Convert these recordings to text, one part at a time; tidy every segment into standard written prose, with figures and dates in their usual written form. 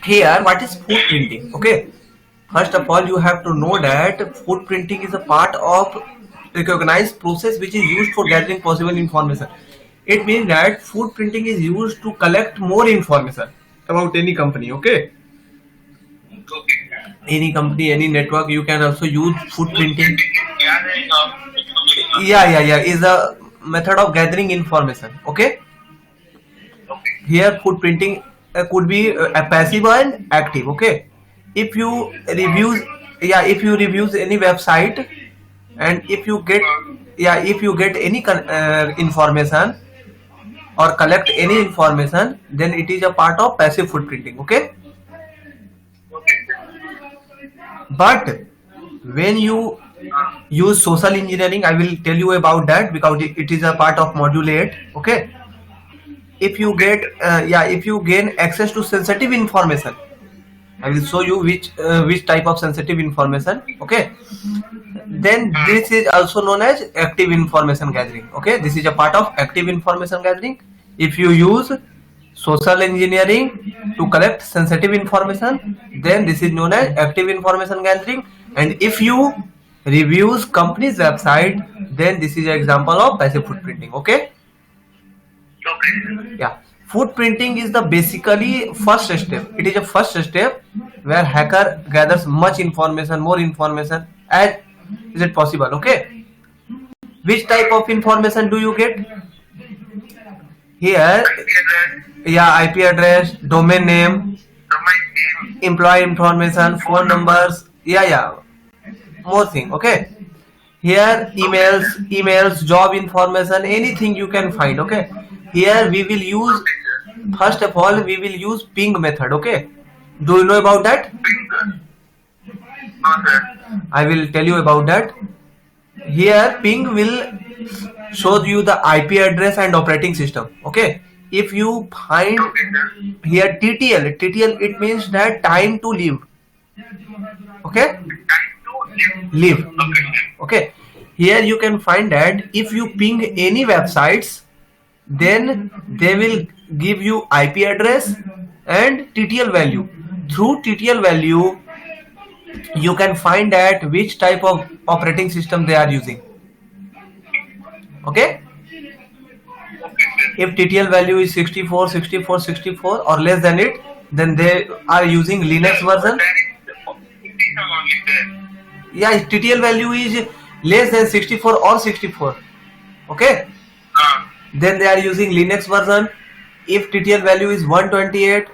Here, what is food printing? Okay, first of all, you have to know that food printing is a part of recognized process which is used for gathering possible information. It means that food printing is used to collect more information about any company. Okay, any company, any network, you can also use food printing. Yeah, is a method of gathering information. Okay, here food printing could be passive and active. Okay, if you reviews, if you reviews any website, and if you get, if you get any information or collect any information, then it is a part of passive food printing. Okay, but when you use social engineering, I will tell you about that because it is a part of module 8. Okay, if you get if you gain access to sensitive information, I will show you which type of sensitive information. Okay, then this is also known as active information gathering. Okay, this is a part of active information gathering. If you use social engineering to collect sensitive information, then this is known as active information gathering. And if you reviews company's website, then this is an example of passive food printing. Okay, yeah, food printing is the basically first step. It is a first step where hacker gathers much information, more information as is it possible. Okay, which type of information do you get here? IP address, domain name, employee information, phone numbers, more thing. Okay, here emails, job information, anything you can find. Okay, here we will use, first of all, we will use ping method. Okay, do you know about that? I will tell you about that. Here ping will show you the IP address and operating system. Okay, if you find here TTL, it means that time to live. Okay, live. Okay, here you can find that if you ping any websites, then they will give you IP address and TTL value. Through TTL value, you can find that which type of operating system they are using. Okay, if TTL value is 64 or less than it, then they are using Linux version. Yeah, TTL value is less than 64 or 64. Okay, then they are using Linux version. If TTL value is 128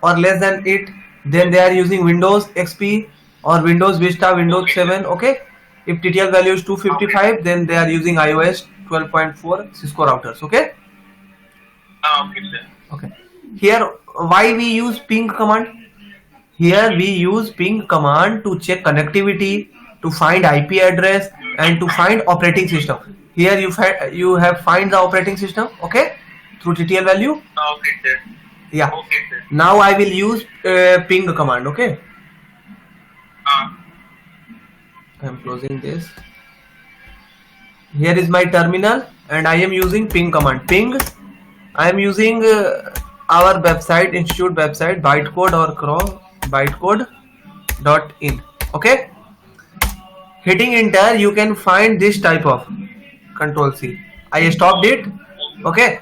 or less than it, then they are using Windows XP or Windows Vista, Windows 7. Okay, if TTL value is 255, then they are using iOS 12.4 Cisco routers. Okay. Okay. Here, why we use ping command? Here we use ping command to check connectivity, to find IP address, and to find operating system. Here you have find the operating system. Okay, through TTL value. Okay, sir. Yeah. Okay, sir. Now I will use ping command. Okay. I am closing this. Here is my terminal, and I am using ping command. Ping. I am using our website, institute website, bytecode or Chrome, bytecode.in. Okay. Hitting enter, you can find this type of Control C. I stopped it. Okay.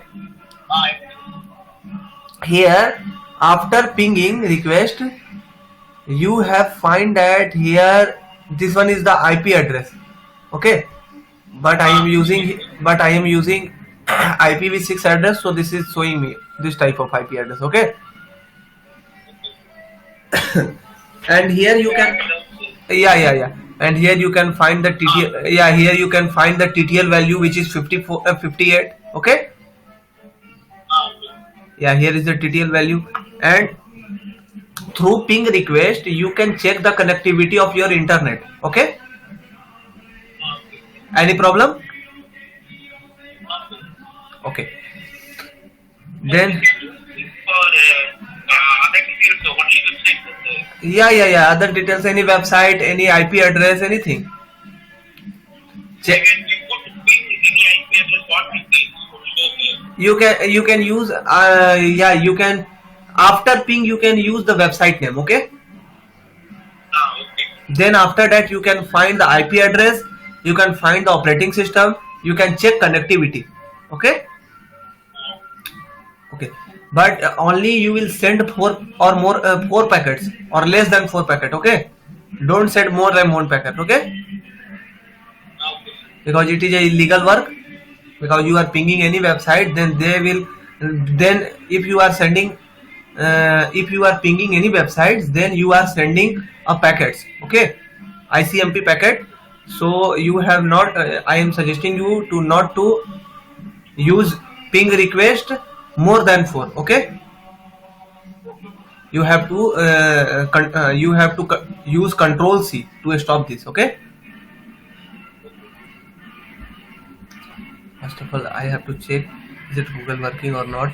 Here, after pinging request, you have find that here this one is the IP address. Okay, but I am using IPv6 address, so this is showing me this type of IP address. Okay. And here you can and here you can find the TTL. Here you can find the TTL value, which is 58. Okay. Here is the TTL value, and through ping request you can check the connectivity of your internet. Okay. Any problem? Okay. Then other details, any website, any IP address, anything. Check. you can use yeah, you can, after ping you can use the website name. Okay, Okay. then after that you can find the IP address, you can find the operating system, you can check connectivity. Okay, okay, but only you will send four packets or less than 4 packet. Okay, don't send more than 1 packet. Okay, Okay. because it is a illegal work, because you are pinging any website, then they will, then if you are sending, if you are pinging any websites, then you are sending a packets. Okay, ICMP packet. So you have not, I am suggesting you to not to use ping request more than 4. Okay, you have to use control C to stop this. Okay, first of all I have to check, is it Google working or not.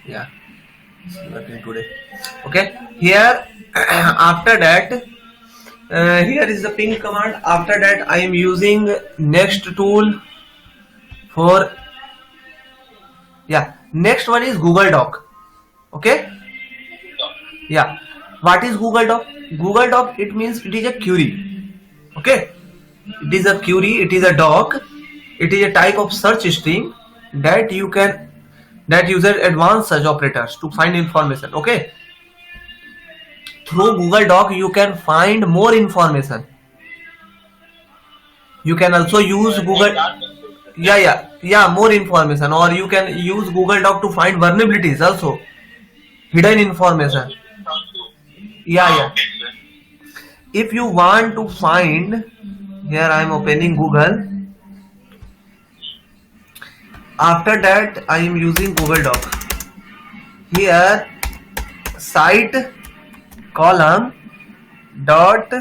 Yeah, it's working today. Okay, here after that, here is the ping command. After that I am using next tool for, yeah, next one is Google Doc. Okay, yeah, what is Google Doc? Google Doc, it means it is a query. Okay, it is a query, it is a doc, it is a type of search string that you can, that uses advanced search operators to find information. Okay, through Google Doc you can find more information. You can also use Google, yeah, more information, or you can use Google Doc to find vulnerabilities also, hidden information. Yeah, Okay, sir. if you want to find, here I am opening Google. After that I am using Google Doc. Here site column dot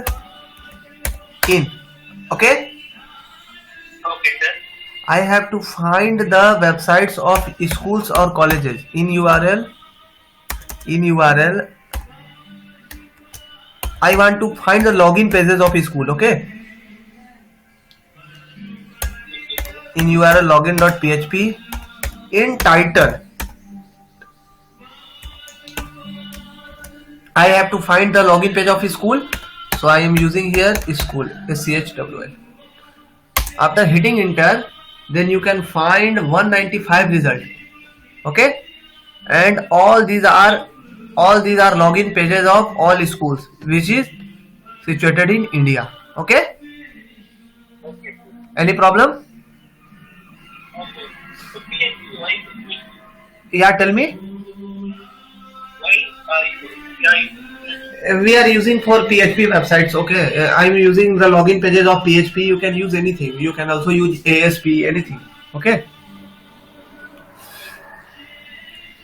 in. Okay, Okay, sir. I have to find the websites of schools or colleges. In URL I want to find the login pages of school. Okay, in URL login.php, in title I have to find the login page of school, so I am using here school, SCHWL. After hitting enter, then you can find 195 result. Okay, and all these are login pages of all schools which is situated in India. Okay, Okay. any problem? Okay. So PHP, why? Yeah, tell me. Why We are using for PHP websites. Okay, I'm using the login pages of PHP. You can use anything. You can also use ASP, anything. Okay,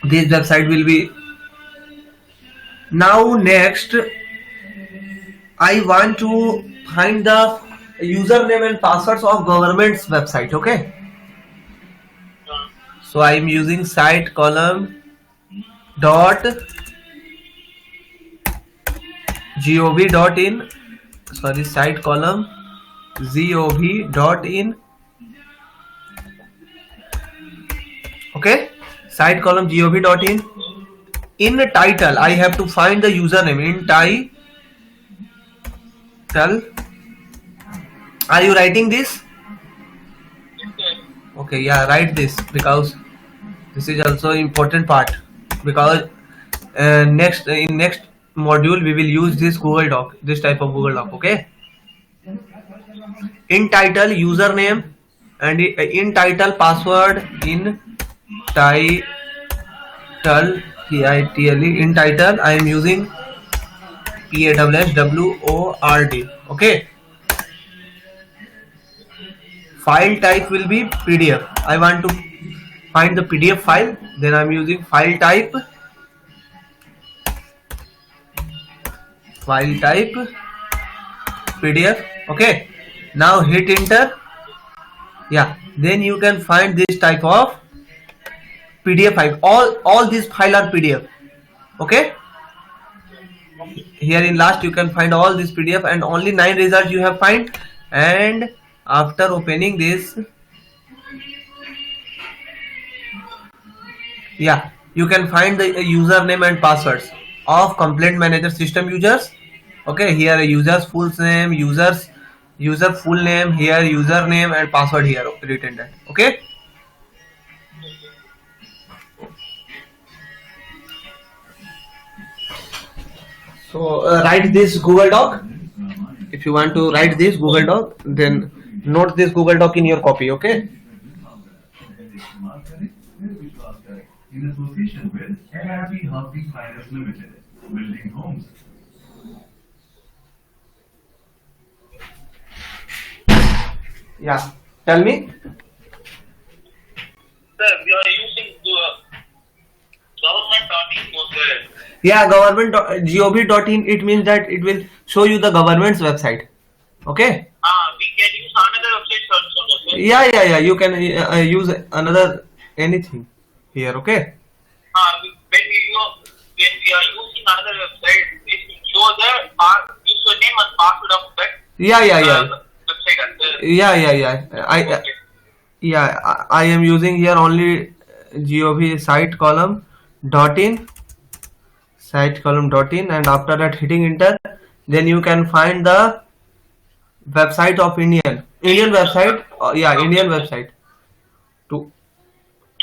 this website will be. Now next I want to find the username and passwords of government's website. Okay, so I am using site column dot gov.in, sorry, site column gov.in. Okay, site column gov.in. In title I have to find the username. In title, are you writing this? Okay, yeah, write this, because this is also important part, because next module we will use this Google Doc, this type of Google Doc. Okay, in title username, and in title password. In title, in title I am using PAWSWORD. Okay, file type will be PDF. I want to find the PDF file, then I am using file type PDF. Okay, now hit enter. Yeah, then you can find this type of PDF file. All these file are PDF. Okay, here in last you can find all this PDF, and only 9 results you have find. And after opening this, Yeah, you can find the username and passwords of complaint manager system users. Okay, here users full name, user full name, here username and password here written that. Okay. So write this Google Doc. If you want to write this Google Doc, then note this Google Doc in your copy. Okay. In association with ARB Housing Finance Limited, building homes. Yeah. Tell me. Sir, we are using government.in Postgres. Yeah, government.gov.in. It means that it will show you the government's website. Okay. We can use another website also, no, sir. Yeah. You can use another anything here. Okay. When we are using another website, it will show the username and password of that Yeah. website. I am using here only gov site column dot in, and after that hitting enter, then you can find the website of Indian website. Indian website to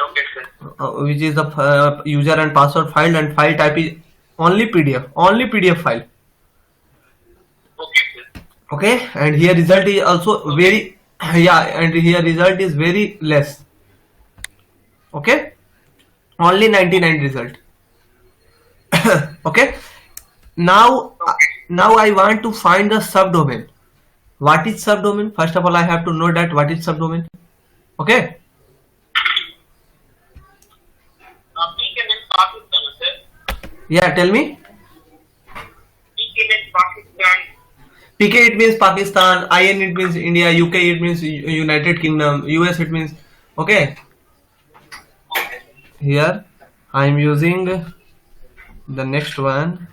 Okay, sir. which is the user and password file, and file type is only PDF file. Okay, sir. Okay, and here result is also very and here result is very less. Okay, only 99 result. Okay, now I want to find the subdomain. What is subdomain? First of all, I have to know that what is subdomain. Okay. PK means Pakistan, sir. Yeah, tell me. PK means Pakistan. PK it means Pakistan, IN it means India, UK it means United Kingdom, US it means. Okay. Okay. Here I am using the next one,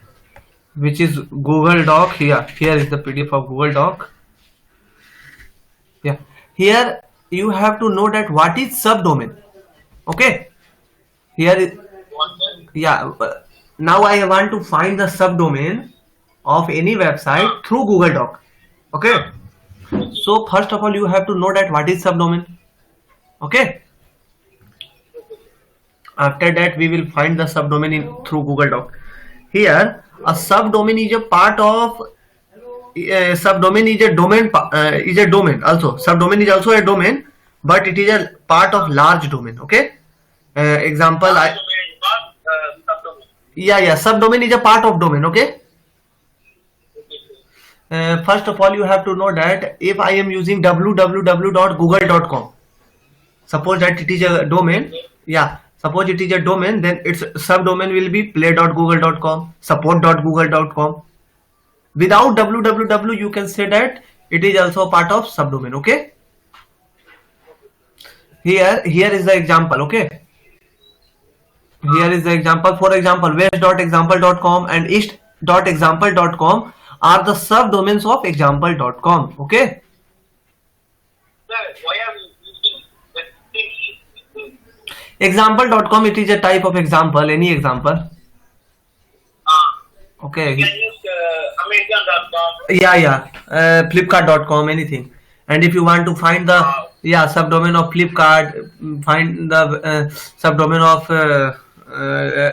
which is Google Doc. Here is the PDF of Google Doc. Yeah, here you have to know that what is subdomain. Okay, here is, now I want to find the subdomain of any website through Google Doc. Okay, so first of all you have to know that what is subdomain. Okay, after that we will find the subdomain through Google Doc. Here a subdomain is a part of subdomain is a domain also. Subdomain is also a domain, but it is a part of large domain. Okay, example subdomain is a part of domain. Okay, first of all you have to know that if I am using www.google.com, suppose that it is a domain. Suppose it is a domain, then its subdomain will be play.google.com, support.google.com. Without www, you can say that it is also a part of subdomain. Okay. Here is the example. Okay. Here is the example. For example, west.example.com and east.example.com are the subdomains of example.com. Okay. Sir, why are we using the Example.com, it is a type of example, any example. Okay. You can use Amazon.com. Flipkart.com, anything. And if you want to find the subdomain of Flipkart, find the subdomain of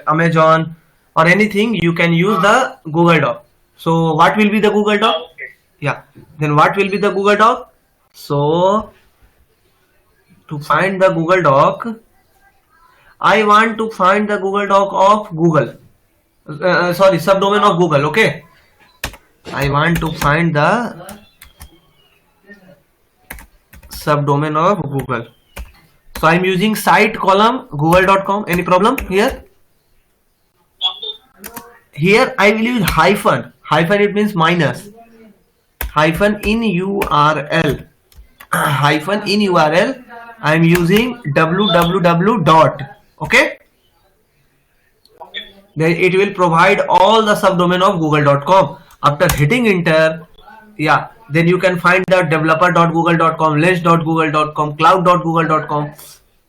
Amazon or anything, you can use the Google Doc. So what will be the Google Doc? Okay. Then what will be the Google Doc? So to find the Google Doc, I want to find the Google Doc of Google. Subdomain of Google. Okay, I want to find the subdomain of Google. So I'm using site column google.com. Any problem here? Here I will use hyphen. Hyphen it means minus. Hyphen in URL. Hyphen in URL. I'm using www dot. Okay. Then it will provide all the subdomain of google.com. After hitting enter, then you can find the developer.google.com, list.google.com, cloud.google.com.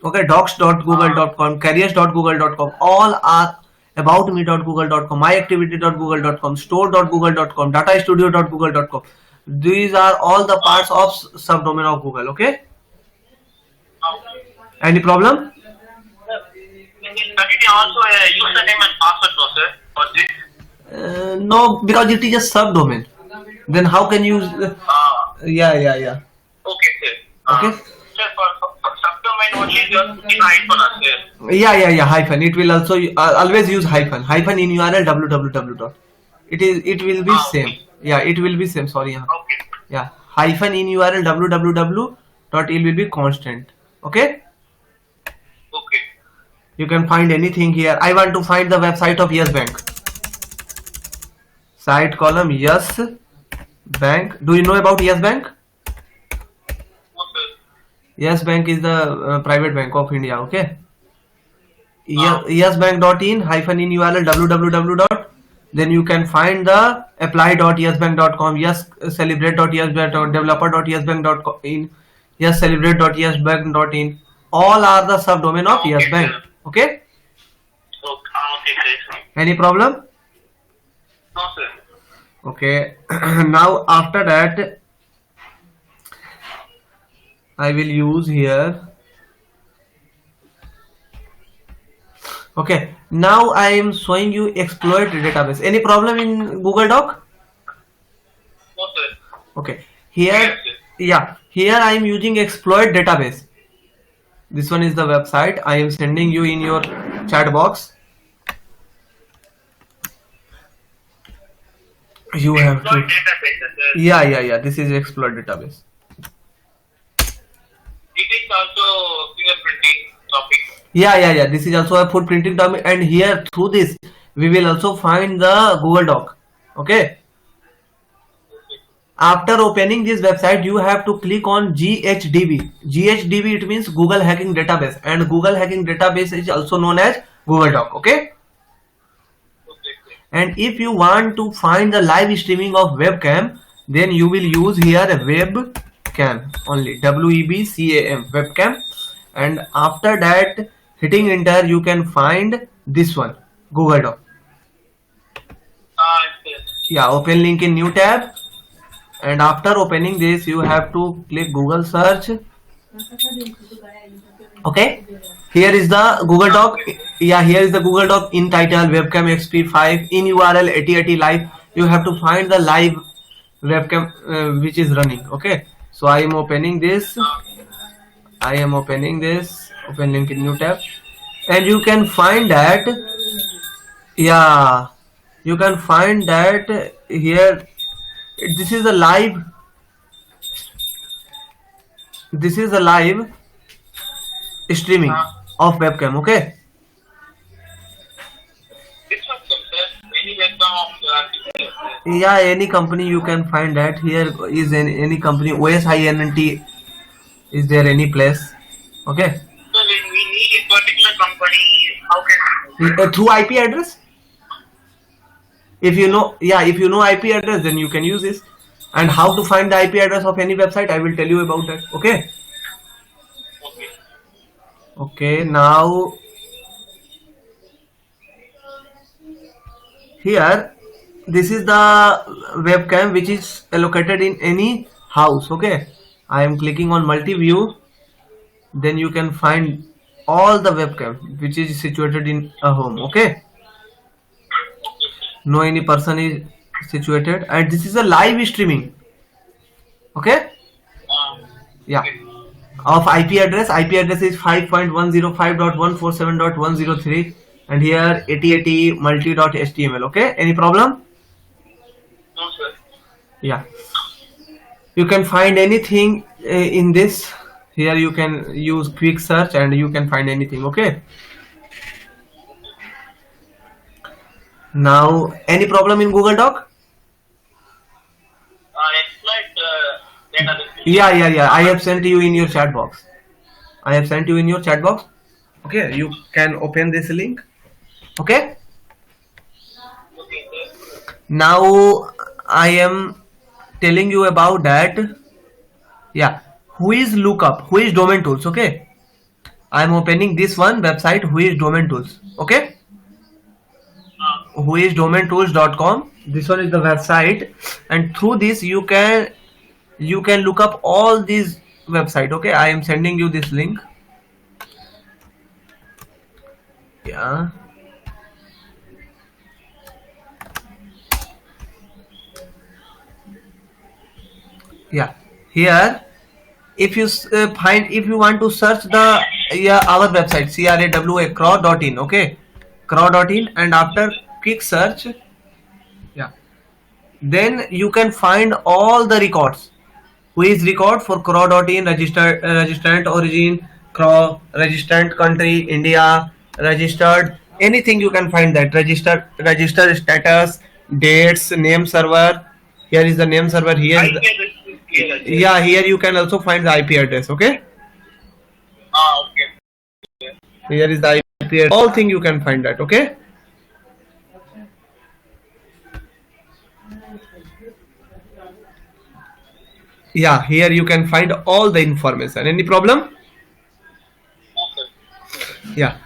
Okay, docs.google.com, careers.google.com, all are aboutme.google.com, myactivity.google.com, store.google.com, datastudio.google.com. These are all the parts of subdomain of Google. Okay, Okay. any problem? But it is also a username and password process for this. No, because it is a subdomain. Then how can you? Yeah. Okay, sir. Okay. Sir, for subdomain only you are putting hyphen, sir. Yeah. Hyphen. It will also always use hyphen. Hyphen in URL www. It will be same. Yeah, it will be same. Sorry. Okay. Yeah, hyphen in URL www. It will be constant. Okay. Okay. You can find anything here. I want to find the website of Yes Bank. Site column Yes Bank. Do you know about Yes Bank? Okay. Yes Bank is the private bank of India. Okay. Yesbank.in hyphen in URL www. Then you can find the apply.yesbank.com, yes celebrate.yesbank.com, developer.yesbank.in, yes celebrate.yesbank.in. All are the subdomain of Yes Bank. Okay. Okay, sir. Any problem? No, sir. Okay. Now after that, I will use here. Okay. Now I am showing you exploit database. Any problem in Google Doc? No, sir. Okay. Here, yeah. Here I am using exploit database. This one is the website. I am sending you in your chat box. You have to. Exploit database, sir. Yeah. This is exploit database. It is also fingerprinting topic. Yeah. This is also a footprinting document, and here through this we will also find the Google Doc. Okay. After opening this website, you have to click on GHDB. GHDB, it means Google Hacking Database, and Google Hacking Database is also known as Google Doc. Okay. Okay. And if you want to find the live streaming of webcam, then you will use here a webcam only, WEBCAM, webcam. And after that, hitting enter, you can find this one, Google Doc. Yes. Yeah, open link in new tab. And after opening this, you have to click Google search. Okay. Here is the Google Doc. Yeah, here is the Google Doc in title webcam XP5 in URL 8080 live. You have to find the live webcam which is running. Okay. So I am opening this. Open link in new tab. And you can find that. Yeah. You can find that here. This is a live streaming of webcam. Okay. This one, sir. Any webcam of Yeah, any company you can find that. Here is any company. OSINT is there any place? Okay. So when we need a particular company, how can we? Through IP address. If you know IP address, then you can use this. And how to find the IP address of any website, I will tell you about that. Okay. Okay. Now here, this is the webcam which is allocated in any house. Okay. I am clicking on multi-view. Then you can find all the webcam which is situated in a home. Okay. No any person is situated, and this is a live streaming. Okay. Yeah. Of IP address. IP address is 5.105.147.103, and here 8080 multi.html. Okay. Any problem? No, sir. Yeah. You can find anything in this. Here you can use quick search and you can find anything. Okay. Now, any problem in Google Doc? Exploit database. Yeah. I have sent you in your chat box. Okay. You can open this link. Okay. Okay, sir. Now, I am telling you about that. Yeah. Who is lookup? Who is domain tools? Okay. I am opening this one website, who is domain tools. Okay, who is domaintools.com. This one is the website, and through this you can look up all these website. Okay, I am sending you this link. Yeah, yeah, here if you if you want to search the our website crawa.crow.in. Okay, crow.in, and after click search, yeah, then you can find all the records. Who is record for crow.in, registered registrant origin, crow, registrant country India, registered anything you can find that, register status, dates, name server. Here is the name server. Here is the, yeah, here you can also find the IP address. Okay, Okay. here is the IP address. All thing you can find that. Okay, yeah, here you can find all the information. Any problem? Yeah,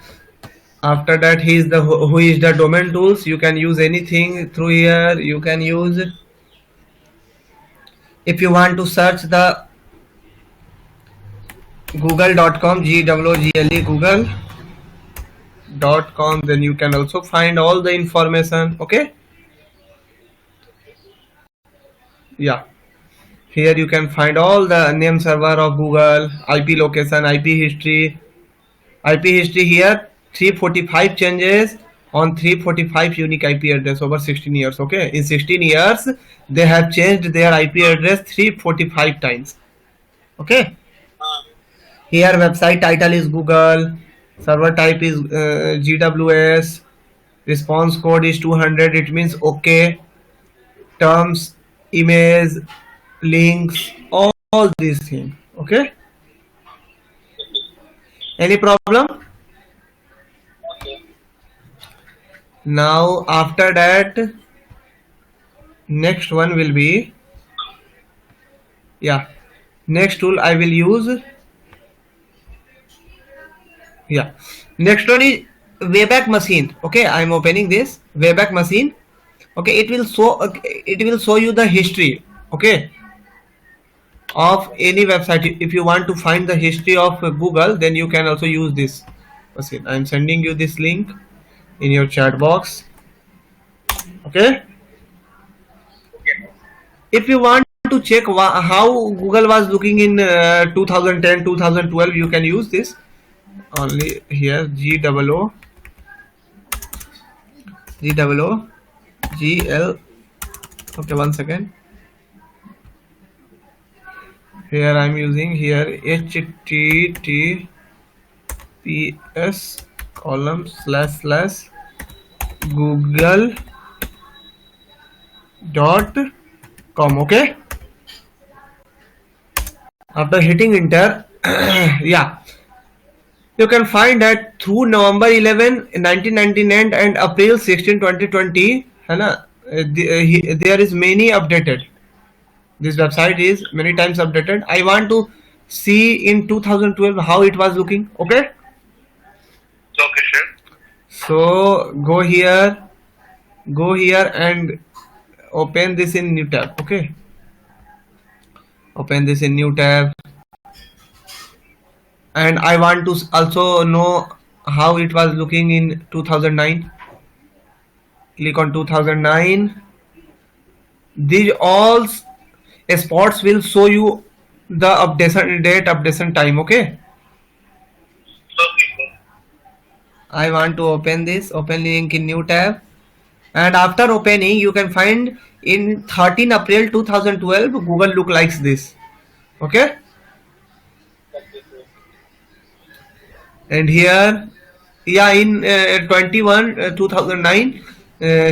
after that, he is the who is the domain tools. You can use anything through here. You can use, if you want to search the google.com, google, google.com, then you can also find all the information. Okay, yeah, here you can find all the name server of Google, IP location, IP history. Here 345 changes on 345 unique IP address over 16 years. Okay, in 16 years they have changed their IP address 345 times. Okay, here website title is Google, server type is GWS, response code is 200, it means okay, terms, image, links, all these things. Okay, any problem? Now after that, next one will be, yeah, next tool I will use, yeah, next one is Wayback Machine. Okay, I am opening this Wayback Machine. Okay, it will show you the history. Okay, of any website. If you want to find the history of Google, then you can also use this machine. I am sending you this link in your chat box. Okay, if you want to check how Google was looking in 2010 2012, you can use this only. Here GOO GL. Okay, one second. Here I'm using here https column / google.com. okay, after hitting enter, yeah, you can find that through November 11 1999 and April 16 2020, है ना, there is many updated. This website is many times updated. I want to see in 2012 how it was looking. Okay, Okay, sure. so go here and open this in new tab. Okay, open this in new tab, and I want to also know how it was looking in 2009. Click on 2009. These all spots will show you the updation date, updation time. Okay, Okay, sir. I want to open this, open link in new tab, and after opening you can find in 13 April 2012 Google look like this. Okay, and here, yeah, in 21 2009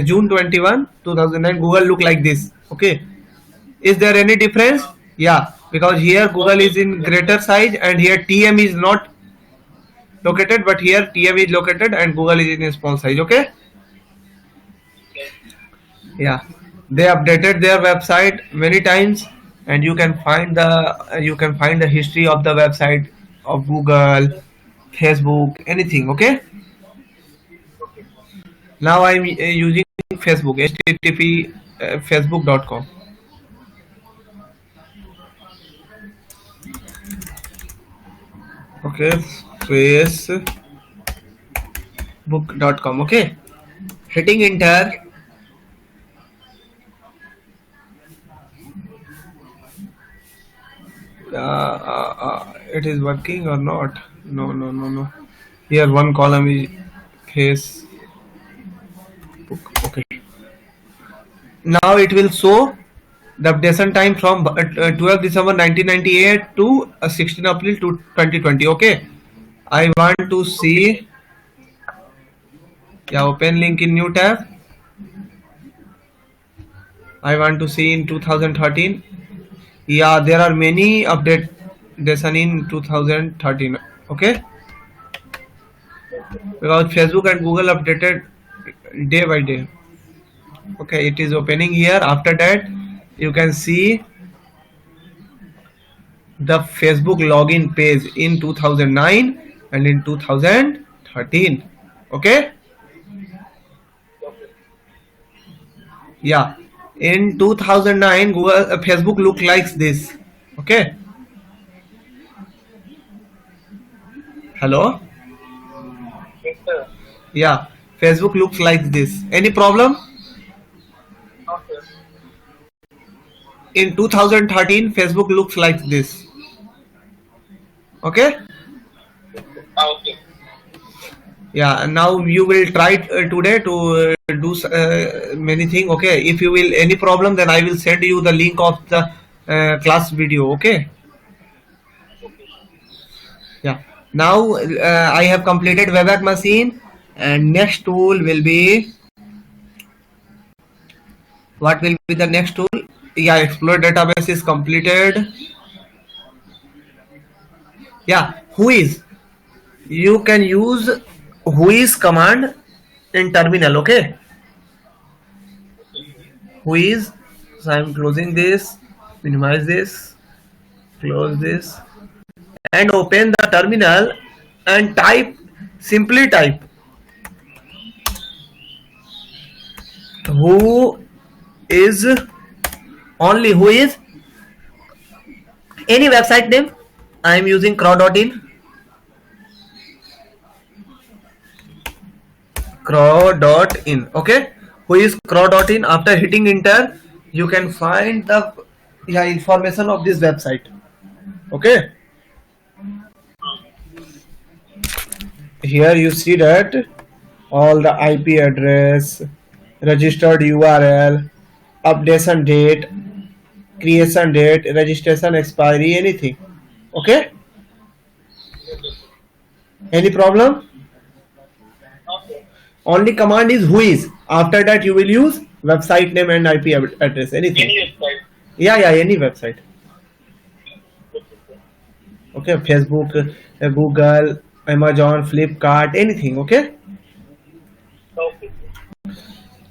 June 21 2009 Google look like this. Okay, is there any difference? Yeah, because here Google is in greater size and here TM is not located, but here TM is located and Google is in a small size. Okay, yeah, they updated their website many times, and you can find the history of the website of Google, Facebook, anything. Okay. Now I'm using Facebook. http facebook.com. Okay, facebook.com. Okay, hitting enter. It is working or not? No. Here one column is Facebook. Okay. Now it will show the updation time from 12 December 1998 to 16 April to 2020. Okay. I want to see. Yeah, open link in new tab. I want to see in 2013. Yeah, there are many updates in 2013. Okay, because Facebook and Google updated day by day. Okay, it is opening here. After that, you can see the Facebook login page in 2009 and in 2013. Okay. Yeah, in 2009 Facebook looked like this. Okay. Hello. Yes, sir. Yeah, Facebook looks like this. Any problem? Okay. In 2013 Facebook looks like this. Okay. Okay. Yeah, and now you will try today to do many things. Okay, if you will any problem, then I will send you the link of the class video. Okay. Yeah, now I have completed Webpack Machine, and next tool will be, what will be the next tool? Yeah, Explorer database is completed. Yeah, Whois, you can use Whois command in terminal. Okay, Whois. So I'm closing this, minimize this, close this, and open the terminal and simply type who is, only who is, any website name. I am using crow.in. Okay, who is crow.in. After hitting enter, you can find the information of this website. Okay, here you see that all the IP address, registered URL, updation date, creation date, registration expiry, anything. Okay, any problem? Okay. Only command is Whois. After that you will use website name and IP address, anything. Any website. Yeah, any website. Okay, Facebook, Google, Amazon, Flipkart, anything. Okay. Okay.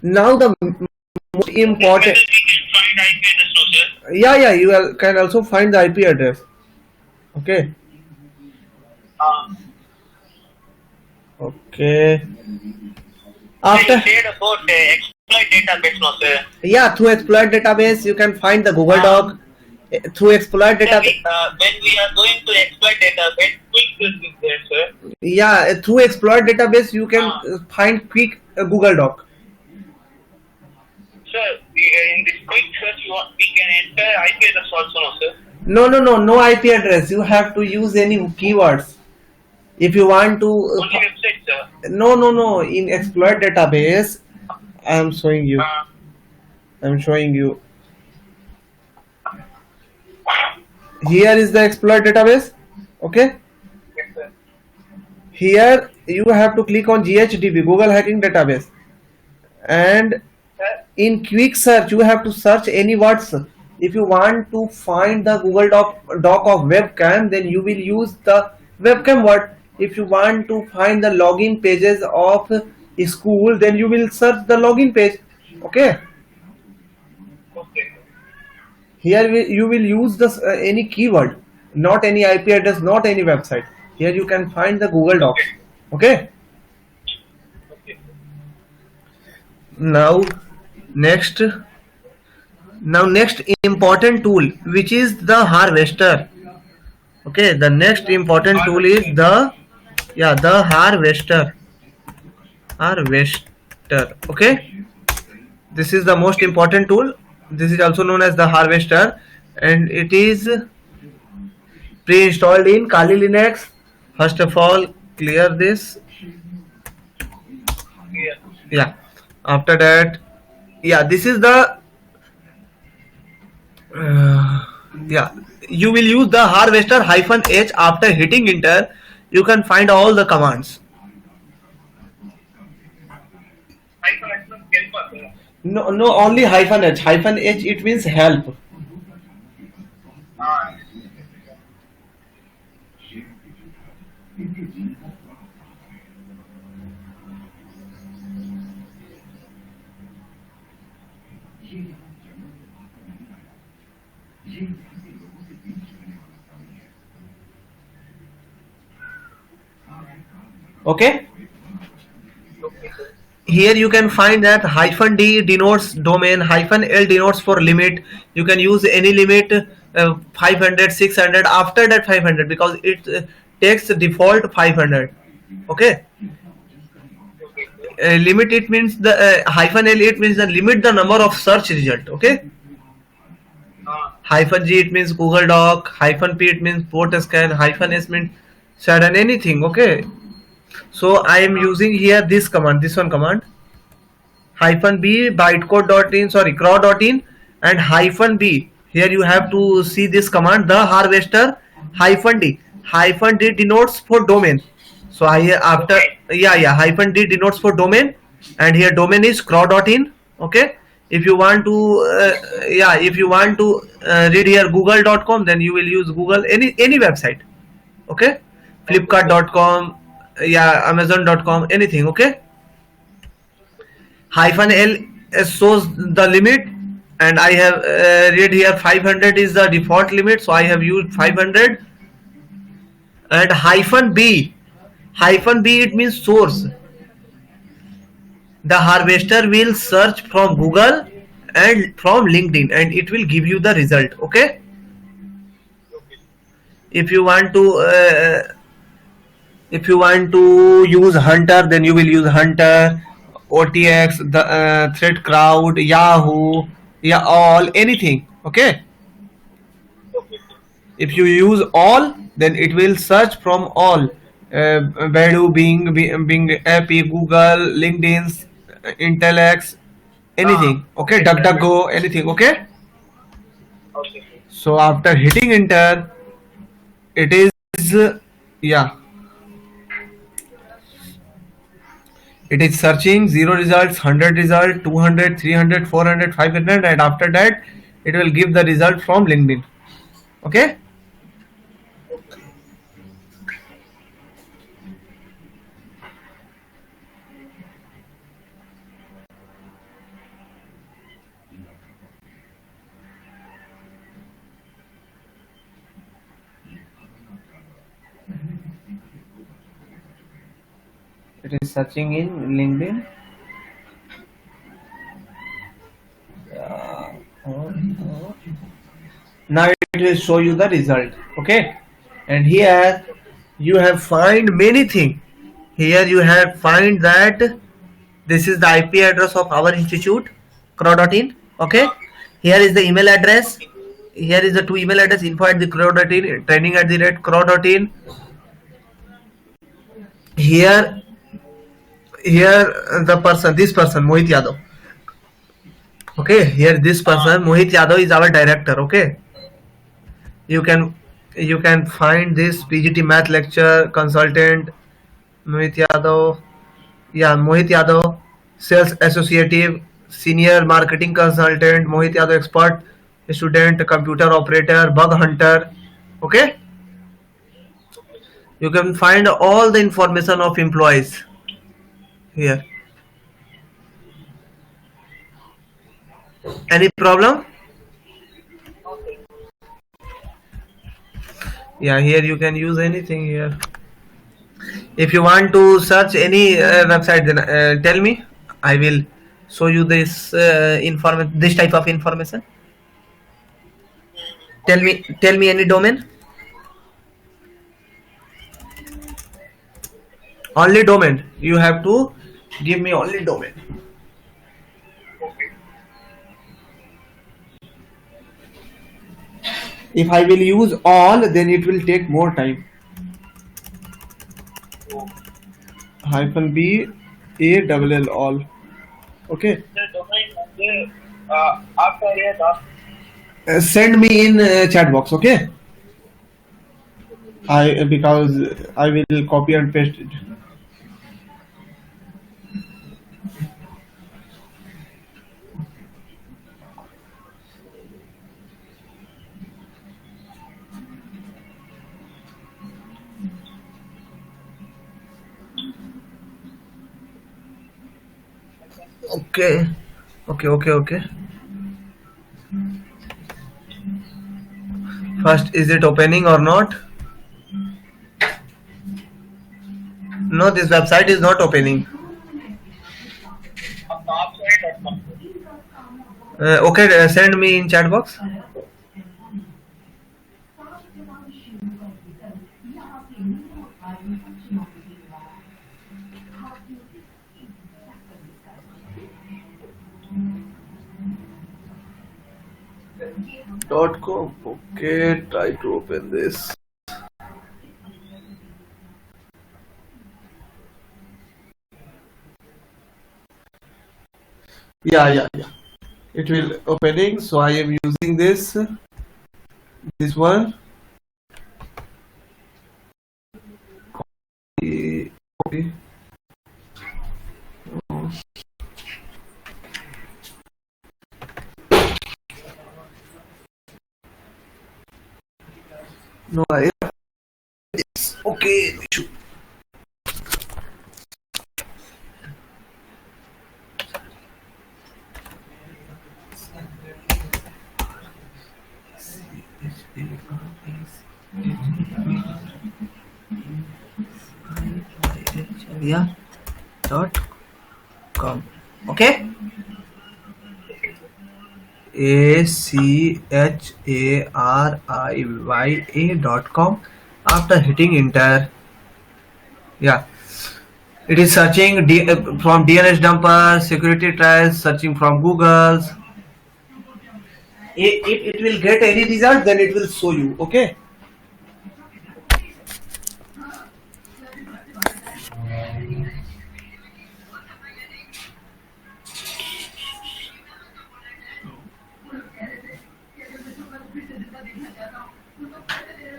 Now the most important. Whether we can find IP address no, sir. Yeah, you can also find the IP address. Okay. Okay. After. You said about exploit database no, sir. Yeah, through exploit database you can find the Google Doc. Through exploit database. When we are going to exploit database, quick search is there, sir. Yeah, through exploit database you can find quick Google Doc. Sir, in this quick search, we can enter IP address also, no, sir. No IP address. You have to use any keywords. If you want to. Only website, sir. No. In exploit database, I am showing you. Here is the exploit database. Okay. Yes, sir. Here you have to click on GHDB, Google Hacking Database, and in quick search you have to search any words. If you want to find the Google Doc of webcam, then you will use the webcam word. If you want to find the login pages of school, then you will search the login page. Okay. Okay. Here you will use any keyword, not any IP address, not any website. Here you can find the Google Docs. Okay. Okay. Now next important tool, which is the harvester. Okay, the next important tool is the harvester. Okay, this is the most important tool. This is also known as the harvester, and it is pre-installed in Kali Linux. First of all, clear this. Yeah. Yeah, after that, this is the yeah, you will use the harvester -h. After hitting enter, you can find all the commands. Hyphen extra helper. No, only -h. -h, it means help. Ah. Okay, here you can find that -d denotes domain, -l denotes for limit. You can use any limit, 500, 600, after that 500, because it takes default 500. Okay, limit, it means the -l, it means the limit the number of search result. Okay, -g, it means Google Doc, -p, it means port scan, -s means sudden anything. Okay, so I am using here this command, this one command, -b bytecode.in, sorry, craw.in, and -b. Here you have to see this command, the harvester -d. -d denotes for domain. So I after -d denotes for domain, and here domain is craw.in. Okay, if you want to read here google.com, then you will use Google, any website. Okay, flipkart.com, amazon.com, anything. Okay, -l shows the limit, and I have read here 500 is the default limit, so I have used 500. And -b it means source. The harvester will search from Google and from LinkedIn, and it will give you the result. Okay, if you want to use Hunter, then you will use Hunter, OTX, the ThreadCrowd, Yahoo, all, anything. Okay, if you use all, then it will search from all, Baidu, Bing, AP, Google, LinkedIn, Intellex, anything. Okay, DuckDuckGo, anything. Okay, Okay. so after hitting enter, it is it is searching 0 results, 100 results, 200, 300, 400, 500, and after that it will give the result from LinkedIn. Okay, it is searching in LinkedIn. Now it will show you the result. Okay, and here you have find many things. Here you have find that this is the IP address of our institute, craw.in. Okay, here is the email address. Here is the two email address, info@the-crow.in, training@the-crow.in. Here the person, this person, Mohit Yadav. Okay, here this person, Mohit Yadav, is our director. Okay, you can find this PGT math lecture consultant, Mohit Yadav. Mohit Yadav, sales associative, senior marketing consultant, Mohit Yadav, expert student, computer operator, bug hunter. Okay, you can find all the information of employees here. Any problem? Here you can use anything here. If you want to search any website, then tell me. I will show you this this type of information. Okay. Tell me any domain. Only domain. You have to give me only domain. Okay. If I will use all, then it will take more time. So, Hyphen B A double L all. Okay. the domain is aapka Send me in chat box. Okay. Because I will copy and paste it. Okay. Okay. First, is it opening or not? No, this website is not opening. aapka.com. Okay, send me in chat box. .com. Okay, try to open this. Yeah. It will opening. So I am using this one. Copy. No, it's okay. .com. Okay. ACHARIYA.com. After hitting enter, yeah, it is searching from DNS dumper, security trials, searching from Google's. If it will get any result, then it will show you. Okay.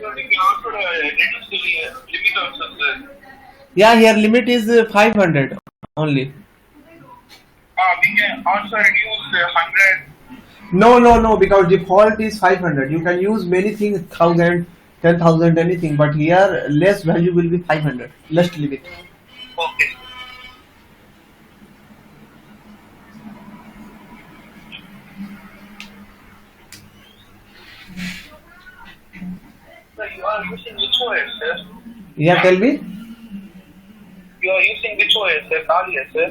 So, you can also reduce the limit also, sir. Yeah, here limit is 500 only. We can also reduce 100. No, because default is 500. You can use many things, 1000, 10,000, anything, but here less value will be 500. Less limit. Okay. So, you are using which OS, sir? Yeah, tell me. You are using which OS, sir? Kali, sir?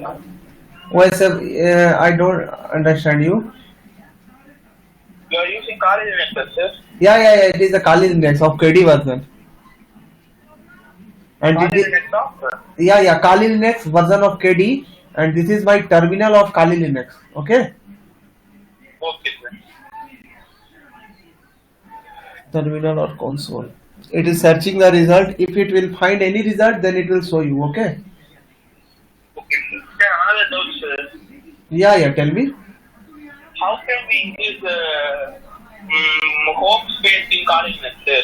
OSF, I don't understand you. You are using Kali Linux, sir? Yeah, it is the Kali Index of KD version. And Kali this is, Linux software. yeah, Kali Linux version of KD, and this is my terminal of Kali Linux. Okay. Okay, sir. Terminal or console. It is searching the result. If it will find any result, then it will show you. Okay. Okay, sir. Sir, another note, sir. Yeah, tell me. How can we use home space in Kali Linux, sir?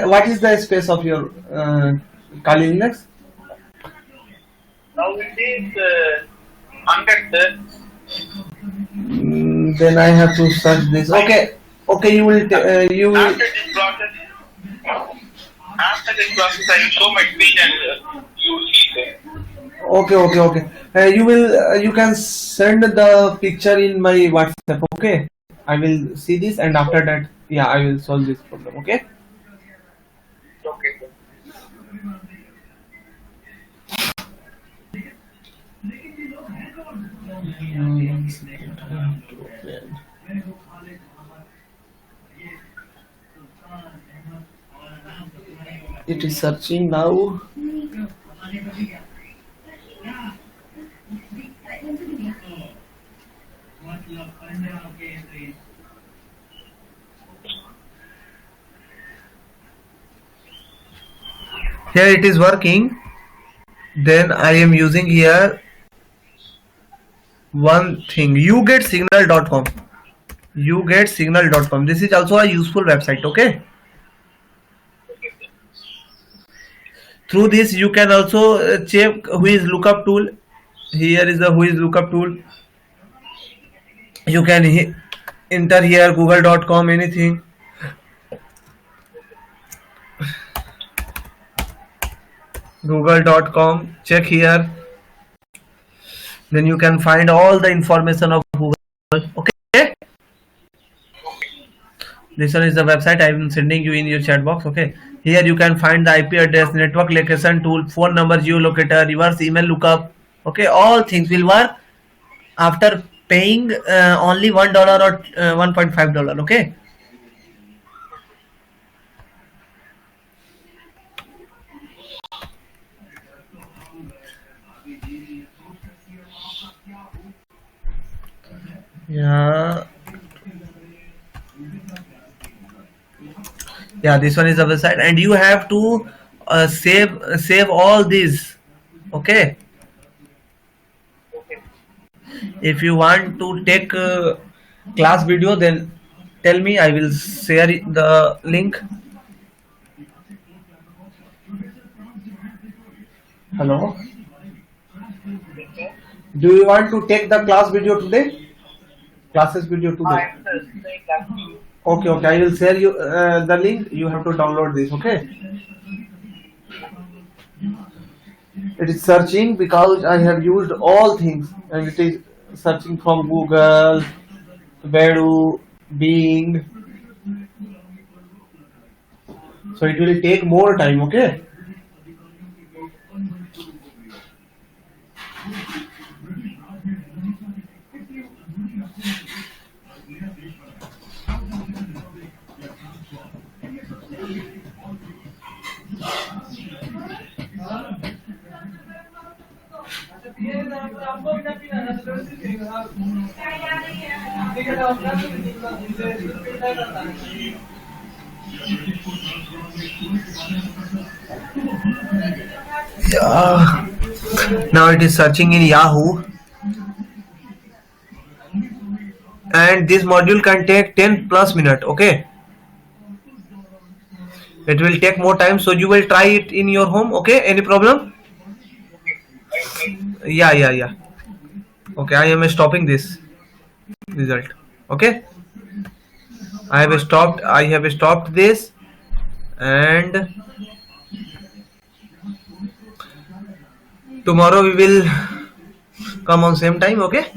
What is the space of your Kali Linux? Now it is 100, sir. Then I have to search this. Okay, you will After this process, I will show my screen and you will see, sir. Okay. You can send the picture in my WhatsApp. Okay, I will see this, and after that, yeah, I will solve this problem. Okay. Okay, sir. It is searching now. Here it is working. Then I am using here one thing, YouGetSignal.com. YouGetSignal.com. This is also a useful website. Okay. Through this you can also check who is lookup tool. Here is the who is lookup tool. You can enter here google.com, anything. Google.com, check here. Then you can find all the information of Google. Okay. This one is the website I am sending you in your chat box. Okay. Here you can find the IP address, network location tool, phone number, geolocator, reverse email lookup. Okay. All things will work after paying only $1 or $1.5. Okay. Yeah, this one is the website, and you have to save all these. Okay. If you want to take class video, then tell me, I will share the link. Hello. Do you want to take the class video today? Classes video today. Okay, I will share you the link. You have to download this. Okay. It is searching because I have used all things, and it is searching from Google, Baidu, Bing. So it will take more time. Okay. Yeah. Now it is searching in Yahoo, and this module can take 10 plus minutes. Okay. It will take more time, so you will try it in your home. Okay. Any problem? Yeah. Okay, I am stopping this result. Okay. I have stopped this, and tomorrow we will come on same time. Okay.